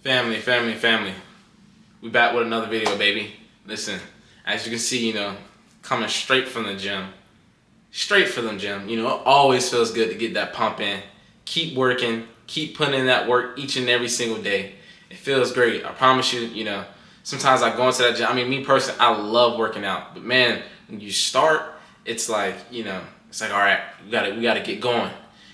Family, family, family. We back with another video, baby. Listen, as you can see, coming straight from the gym. Straight from the gym. It always feels good to get that pump in. Keep working. Keep putting in that work each and every single day. It feels great. I promise you, sometimes I go into that gym. I mean, me personally, I love working out. But man, when you start, it's like, it's like, all right, we gotta get going.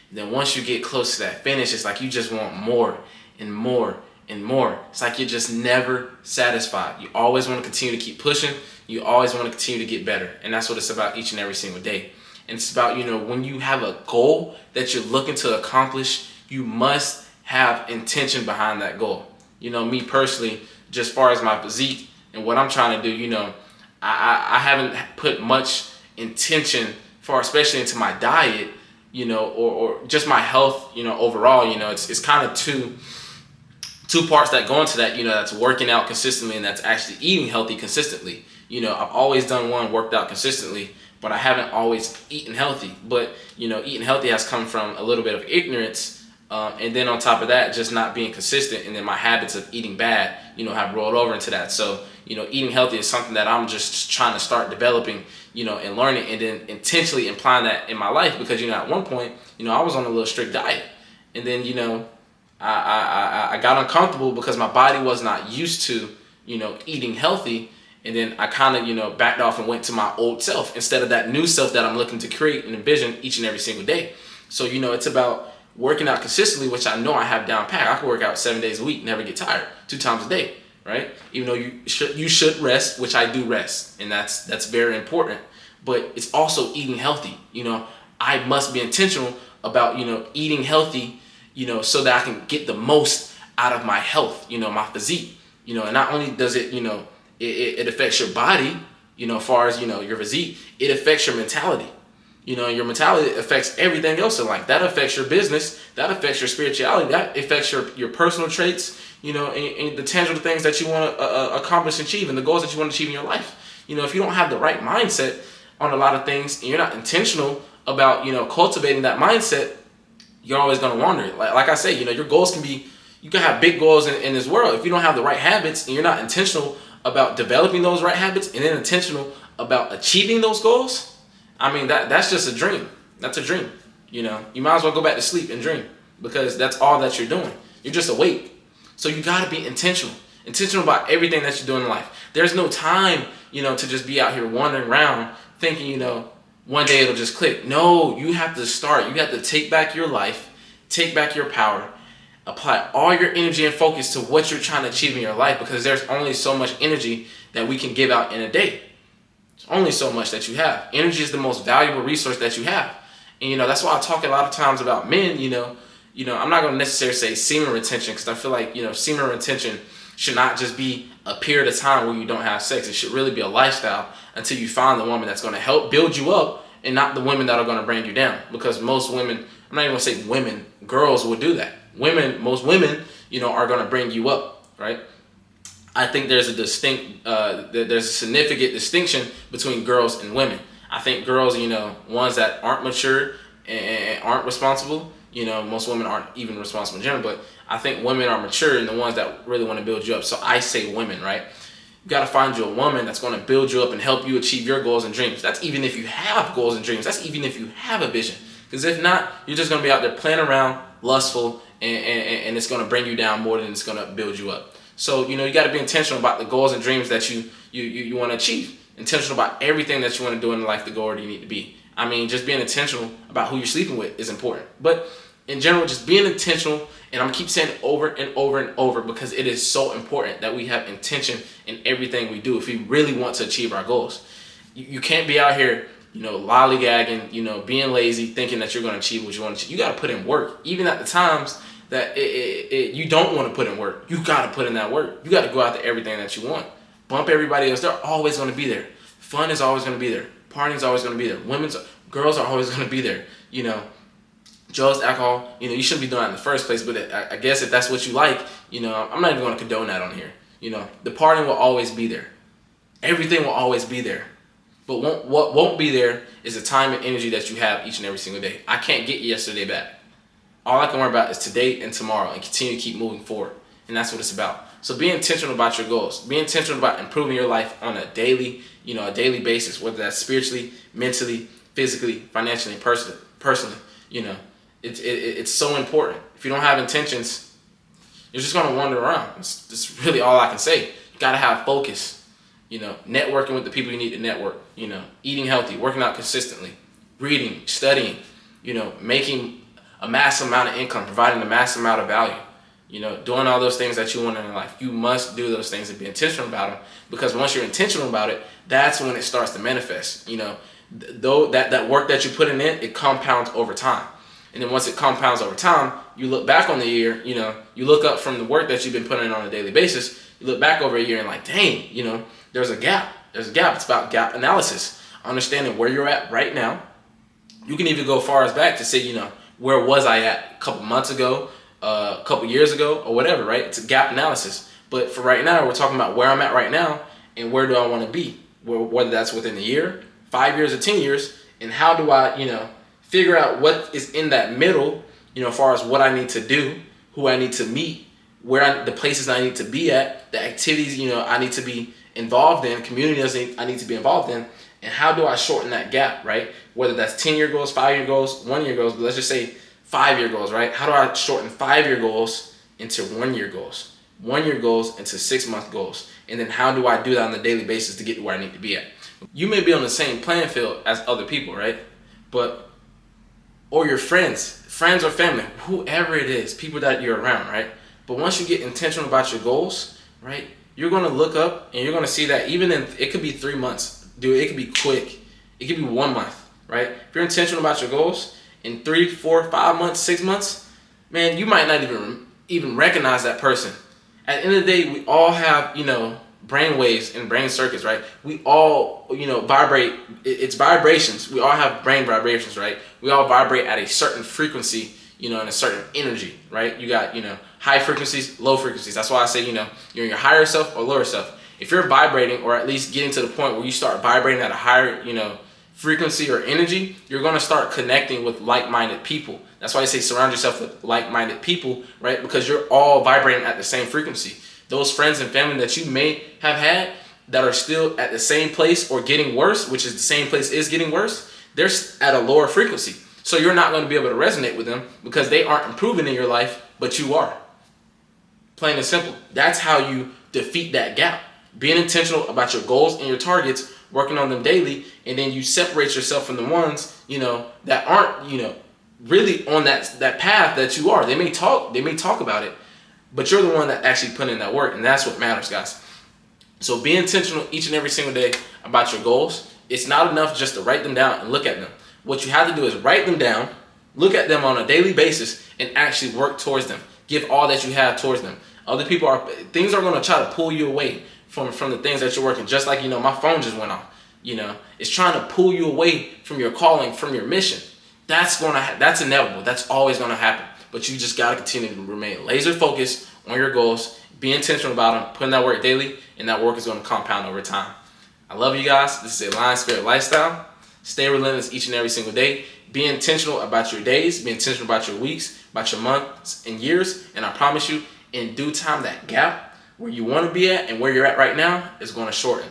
And then once you get close to that finish, it's like you just want more and more and more. It's like you're just never satisfied. You always want to continue to keep pushing. You always want to continue to get better. And that's what it's about each and every single day. And it's about, when you have a goal that you're looking to accomplish, you must have intention behind that goal. Me personally, just far as my physique and what I'm trying to do, I haven't put much intention for, especially into my diet, or just my health, overall. It's kind of two parts that go into that, that's working out consistently and that's actually eating healthy consistently. I've always done one, worked out consistently, but I haven't always eaten healthy. But, eating healthy has come from a little bit of ignorance. And then on top of that, just not being consistent. And then my habits of eating bad, have rolled over into that. So, eating healthy is something that I'm just trying to start developing, and learning, and then intentionally applying that in my life. Because, at one point, I was on a little strict diet. And then, I got uncomfortable because my body was not used to, eating healthy. And then I kind of, backed off and went to my old self instead of that new self that I'm looking to create and envision each and every single day. So, it's about working out consistently, which I know I have down pat. I can work out 7 days a week, never get tired, 2 times a day, right? Even though you should rest, which I do rest, and that's very important. But it's also eating healthy. I must be intentional about, eating healthy, so that I can get the most out of my health, my physique, and not only does it, it affects your body, as far as, your physique, it affects your mentality. Your mentality affects everything else in life. That affects your business. That affects your spirituality. That affects your personal traits, and the tangible things that you want to accomplish and achieve, and the goals that you want to achieve in your life. If you don't have the right mindset on a lot of things, and you're not intentional about, cultivating that mindset, you're always going to wander. Like I say, your goals you can have big goals in this world. If you don't have the right habits and you're not intentional about developing those right habits and then intentional about achieving those goals, I mean, that's just a dream. That's a dream. You might as well go back to sleep and dream, because that's all that you're doing. You're just awake. So you got to be intentional about everything that you're doing in life. There's no time, to just be out here wandering around thinking, one day it'll just click. No, you have to start. You have to take back your life, take back your power, apply all your energy and focus to what you're trying to achieve in your life, because there's only so much energy that we can give out in a day. There's only so much that you have. Energy is the most valuable resource that you have. And, that's why I talk a lot of times about men, I'm not going to necessarily say semen retention, because I feel like, semen retention should not just be a period of time where you don't have sex. It should really be a lifestyle until you find the woman that's going to help build you up, and not the women that are going to bring you down. Because most women, I'm not even going to say women, girls will do that. Most women, are going to bring you up, right? I think there's a significant distinction between girls and women. I think girls, ones that aren't mature and aren't responsible, most women aren't even responsible in general, but I think women are mature and the ones that really want to build you up. So I say women, right? You got to find you a woman that's going to build you up and help you achieve your goals and dreams. That's even if you have goals and dreams. That's even if you have a vision. Because if not, you're just going to be out there playing around, lustful, and it's going to bring you down more than it's going to build you up. So, you got to be intentional about the goals and dreams that you want to achieve. Intentional about everything that you want to do in life to go where you need to be. I mean, just being intentional about who you're sleeping with is important. But in general, just being intentional, and I'm going to keep saying it over and over and over, because it is so important that we have intention in everything we do if we really want to achieve our goals. You can't be out here, lollygagging, being lazy, thinking that you're going to achieve what you want to achieve. You got to put in work, even at the times that you don't want to put in work. You got to put in that work. You got to go after everything that you want. Bump everybody else. They're always going to be there. Fun is always going to be there. Partying is always going to be there. Girls are always going to be there. Drugs, alcohol, you shouldn't be doing that in the first place, but I guess if that's what you like, I'm not even going to condone that on here. The partying will always be there. Everything will always be there. But what won't be there is the time and energy that you have each and every single day. I can't get yesterday back. All I can worry about is today and tomorrow, and continue to keep moving forward. And that's what it's about. So be intentional about your goals. Be intentional about improving your life on a daily, a daily basis, whether that's spiritually, mentally, physically, financially, and personally. It's so important. If you don't have intentions, you're just gonna wander around. That's really all I can say. You gotta have focus. Networking with the people you need to network. Eating healthy, working out consistently, reading, studying. Making a massive amount of income, providing a massive amount of value. Doing all those things that you want in your life. You must do those things and be intentional about them, because once you're intentional about it, that's when it starts to manifest. Though that work that you put in, it compounds over time. And then once it compounds over time, you look back on the year, you look up from the work that you've been putting in on a daily basis, you look back over a year and like, dang, there's a gap. There's a gap. It's about gap analysis. Understanding where you're at right now. You can even go far as back to say, where was I at a couple months ago, a couple years ago, or whatever, right? It's a gap analysis. But for right now, we're talking about where I'm at right now and where do I want to be, whether that's within a year, 5 years, or 10 years, and how do I, figure out what is in that middle, as far as what I need to do, who I need to meet, the places I need to be at, the activities, I need to be involved in, communities I need to be involved in, and how do I shorten that gap, right? Whether that's 10-year goals, 5-year goals, 1-year goals, but let's just say 5-year goals, right? How do I shorten 5-year goals into 1-year goals, 1-year goals into 6-month goals? And then how do I do that on a daily basis to get to where I need to be at? You may be on the same playing field as other people, right? Or your friends or family, whoever it is, people that you're around, right? But once you get intentional about your goals, right, you're going to look up and you're going to see that it could be 3 months. Dude, it could be quick. It could be 1 month, right? If you're intentional about your goals, in 3, 4, 5 months, 6 months, man, you might not even recognize that person. At the end of the day, we all have, brain waves and brain circuits, right? We all, vibrate. It's vibrations. We all have brain vibrations, right? We all vibrate at a certain frequency, and a certain energy, right? You got, high frequencies, low frequencies. That's why I say, you're in your higher self or lower self. If you're vibrating, or at least getting to the point where you start vibrating at a higher, frequency or energy, you're going to start connecting with like-minded people. That's why I say surround yourself with like-minded people, right? Because you're all vibrating at the same frequency. Those friends and family that you may have had that are still at the same place or getting worse, which is the same place is getting worse, they're at a lower frequency. So you're not going to be able to resonate with them because they aren't improving in your life, but you are. Plain and simple. That's how you defeat that gap. Being intentional about your goals and your targets, working on them daily, and then you separate yourself from the ones, that aren't, really on that path that you are. They may talk about it, but you're the one that actually put in that work, and that's what matters, guys. So be intentional each and every single day about your goals. It's not enough just to write them down and look at them. What you have to do is write them down, look at them on a daily basis, and actually work towards them. Give all that you have towards them. Things are going to try to pull you away from the things that you're working. Just like, my phone just went off. It's trying to pull you away from your calling, from your mission. That's inevitable. That's always going to happen. But you just got to continue to remain laser focused on your goals. Be intentional about them. Put in that work daily, and that work is going to compound over time. I love you guys. This is a Lion Spirit Lifestyle. Stay relentless each and every single day. Be intentional about your days. Be intentional about your weeks, about your months and years. And I promise you, in due time, that gap where you want to be at and where you're at right now is going to shorten.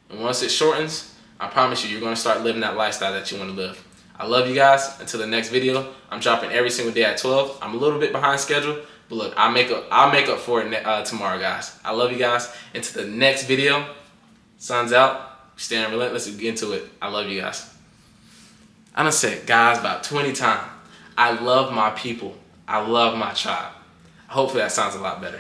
And once it shortens, I promise you, you're going to start living that lifestyle that you want to live. I love you guys. Until the next video, I'm dropping every single day at 12. I'm a little bit behind schedule, but look, I'll make up for it tomorrow, guys. I love you guys. Until the next video, sun's out. Staying relentless. We get into it. I love you guys. I done said guys about 20 times. I love my people. I love my tribe. Hopefully that sounds a lot better.